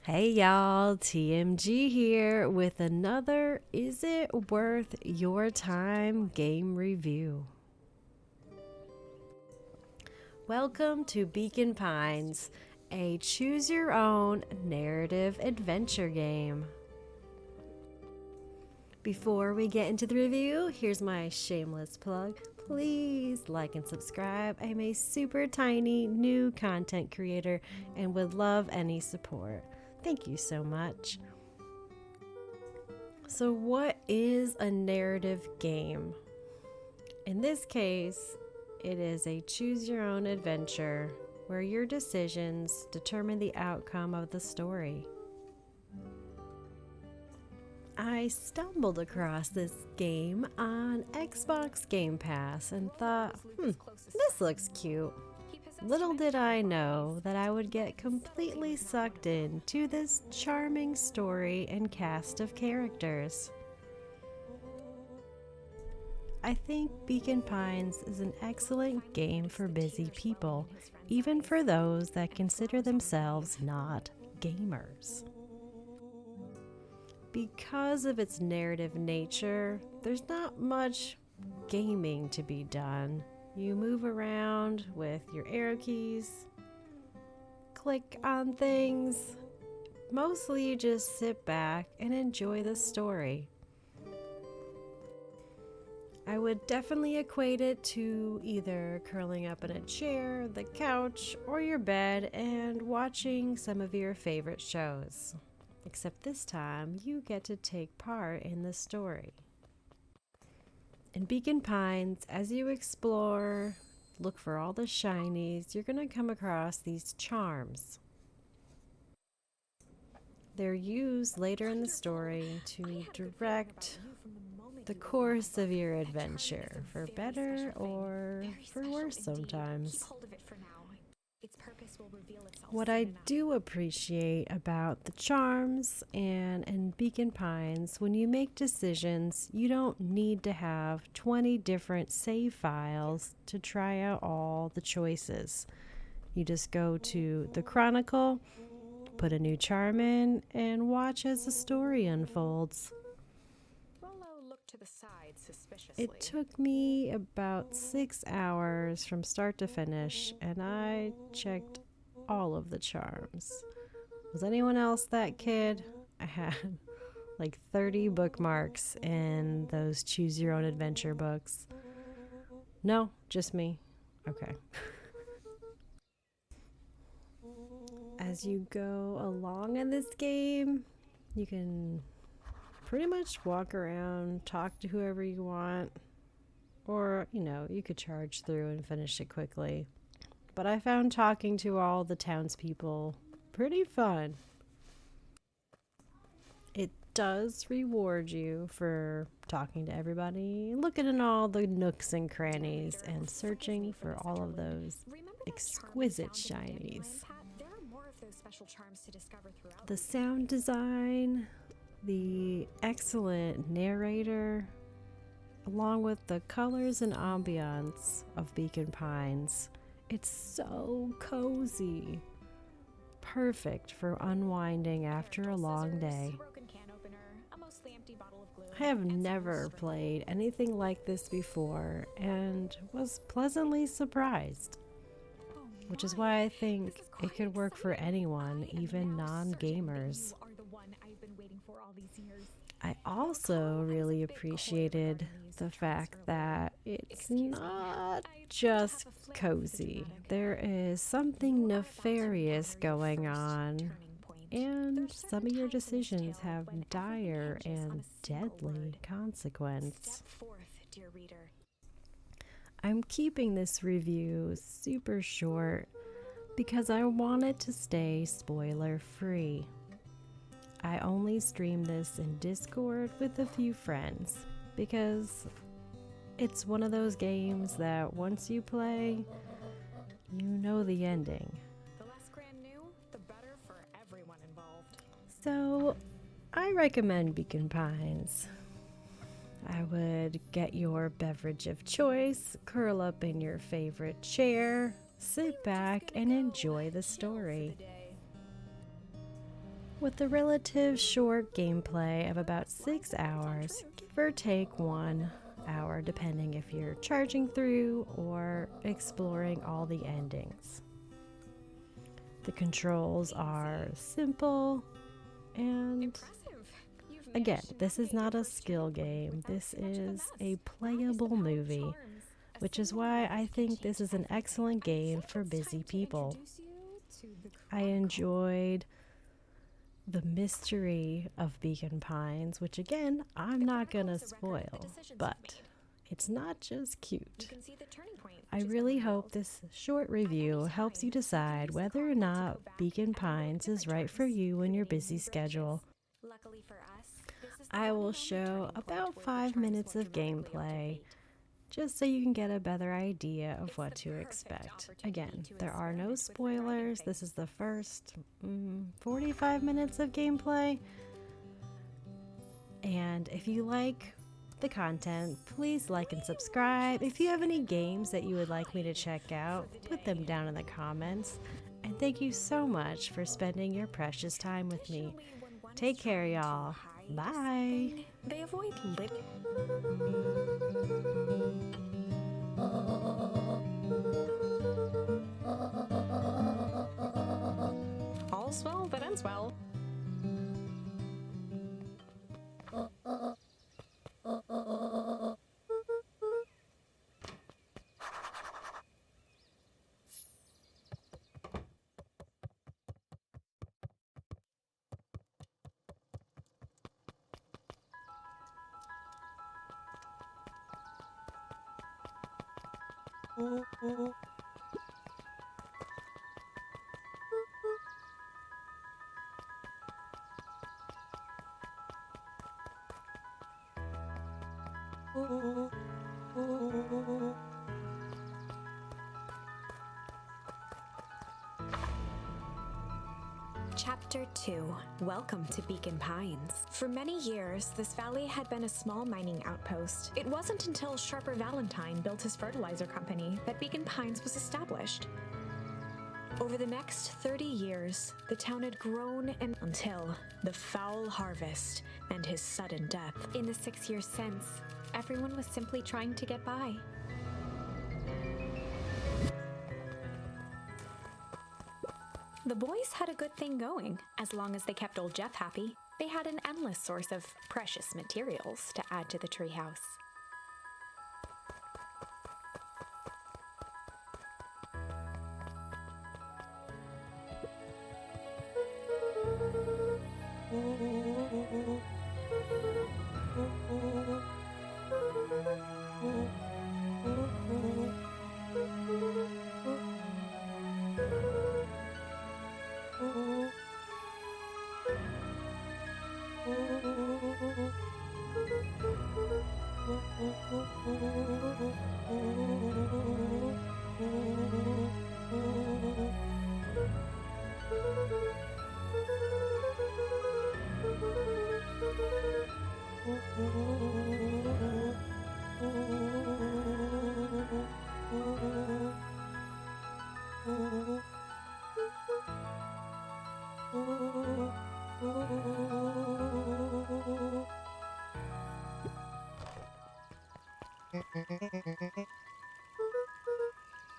Hey y'all, TMG here with another Is It Worth Your Time game review. Welcome to Beacon Pines, a choose your own narrative adventure game. Before we get into the review, here's my shameless plug. Please like and subscribe. I'm a super tiny new content creator and would love any support. Thank you so much. So, what is a narrative game? In this case, it is a choose your own adventure where your decisions determine the outcome of the story. I stumbled across this game on Xbox Game Pass and thought, this looks cute. Little did I know that I would get completely sucked into this charming story and cast of characters. I think Beacon Pines is an excellent game for busy people, even for those that consider themselves not gamers. Because of its narrative nature, there's not much gaming to be done. You move around with your arrow keys, click on things. Mostly you just sit back and enjoy the story. I would definitely equate it to either curling up in a chair, the couch, or your bed and watching some of your favorite shows. Except this time, you get to take part in the story. In Beacon Pines, as you explore, look for all the shinies, you're going to come across these charms. They're used later in the story to direct the course of your adventure, for better or for worse sometimes. What I do appreciate about the charms and in Beacon Pines, when you make decisions, you don't need to have 20 different save files to try out all the choices. You just go to the Chronicle, put a new charm in, and watch as the story unfolds. It took me about 6 hours from start to finish, and I checked all of the charms. Was anyone else that kid? I had like 30 bookmarks in those choose your own adventure books. No, just me. Okay. As you go along in this game, you can pretty much walk around, talk to whoever you want, or, you could charge through and finish it quickly. But I found talking to all the townspeople pretty fun. It does reward you for talking to everybody, looking in all the nooks and crannies, and searching for all of those exquisite shinies. The sound design, the excellent narrator, along with the colors and ambiance of Beacon Pines. It's so cozy. Perfect for unwinding after a long day. I have never played anything like this before and was pleasantly surprised, which is why I think it could work for anyone, even non-gamers. I also really appreciated the fact that it's not just cozy. There is something nefarious going on, and some of your decisions have dire and deadly consequence. I'm keeping this review super short because I want it to stay spoiler free. I only stream this in Discord with a few friends because it's one of those games that once you play, you know the ending. The less grand new, the better for everyone involved. So, I recommend Beacon Pines. I would get your beverage of choice, curl up in your favorite chair, sit back, and enjoy the story. With the relative short gameplay of about 6 hours, give or take 1 hour depending if you're charging through or exploring all the endings. The controls are simple and again, this is not a skill game. This is a playable movie, which is why I think this is an excellent game for busy people. I enjoyed the mystery of Beacon Pines, which again, I'm not gonna spoil, but it's not just cute. I really hope this short review helps you decide whether or not Beacon Pines is right for you in your busy schedule. I will show about 5 minutes of gameplay just so you can get a better idea of what to expect. Again, there are no spoilers. This is the first 45 minutes of gameplay. And if you like the content, please like and subscribe. If you have any games that you would like me to check out, put them down in the comments. And thank you so much for spending your precious time with me. Take care, y'all. Bye. They avoid all's well that ends well. Chapter 2. Welcome to Beacon Pines. For many years, this valley had been a small mining outpost. It wasn't until Sharper Valentine built his fertilizer company that Beacon Pines was established. Over the next 30 years, the town had grown until the foul harvest and his sudden death. In the 6 years since, everyone was simply trying to get by. The boys had a good thing going, as long as they kept old Jeff happy. They had an endless source of precious materials to add to the treehouse.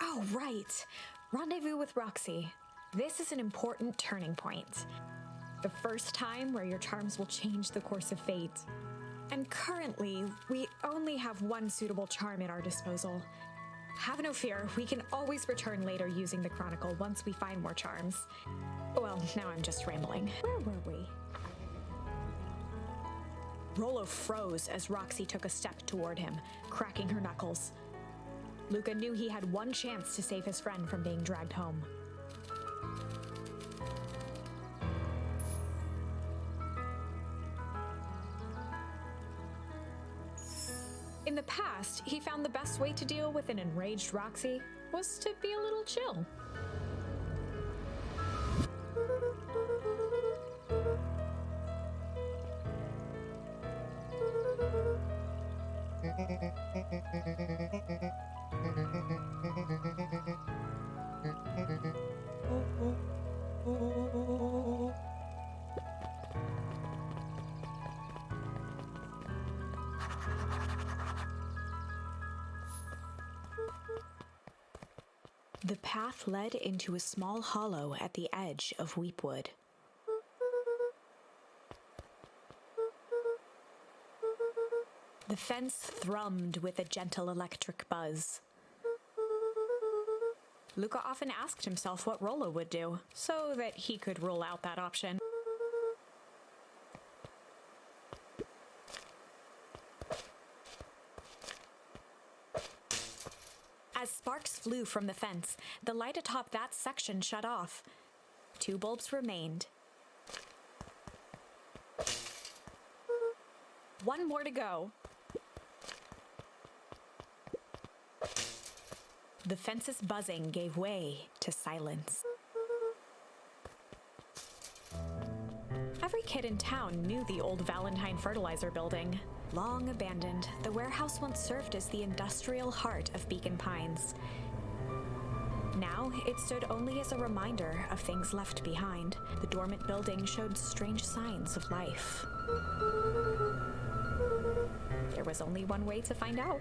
Oh, right. Rendezvous with Roxy. This is an important turning point. The first time where your charms will change the course of fate. And currently, we only have one suitable charm at our disposal. Have no fear, we can always return later using the Chronicle once we find more charms. Well, now I'm just rambling. Where were we? Rollo froze as Roxy took a step toward him, cracking her knuckles. Luca knew he had one chance to save his friend from being dragged home. In the past, he found the best way to deal with an enraged Roxy was to be a little chill. The path led into a small hollow at the edge of Weepwood. The fence thrummed with a gentle electric buzz. Luca often asked himself what Rollo would do, so that he could rule out that option. As sparks flew from the fence, the light atop that section shut off. 2 bulbs remained. 1 more to go. The fence's buzzing gave way to silence. Every kid in town knew the old Valentine fertilizer building. Long abandoned, the warehouse once served as the industrial heart of Beacon Pines. Now, it stood only as a reminder of things left behind. The dormant building showed strange signs of life. There was only one way to find out.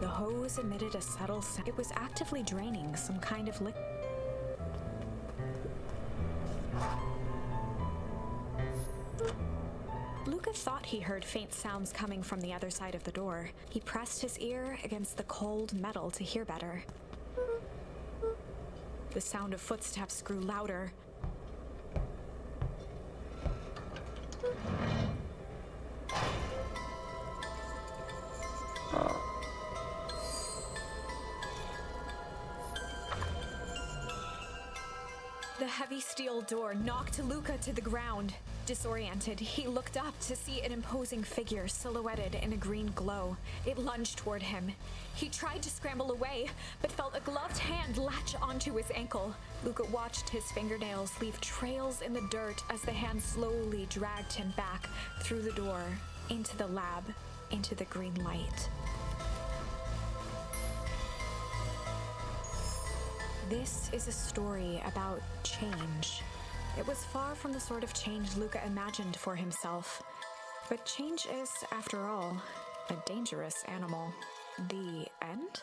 The hose emitted a subtle sound. It was actively draining some kind of liquid. Luca thought he heard faint sounds coming from the other side of the door. He pressed his ear against the cold metal to hear better. The sound of footsteps grew louder. The heavy steel door knocked Luca to the ground. Disoriented, he looked up to see an imposing figure silhouetted in a green glow. It lunged toward him. He tried to scramble away, but felt a gloved hand latch onto his ankle. Luca watched his fingernails leave trails in the dirt as the hand slowly dragged him back through the door, into the lab, into the green light. This is a story about change. It was far from the sort of change Luca imagined for himself. But change is, after all, a dangerous animal. The end?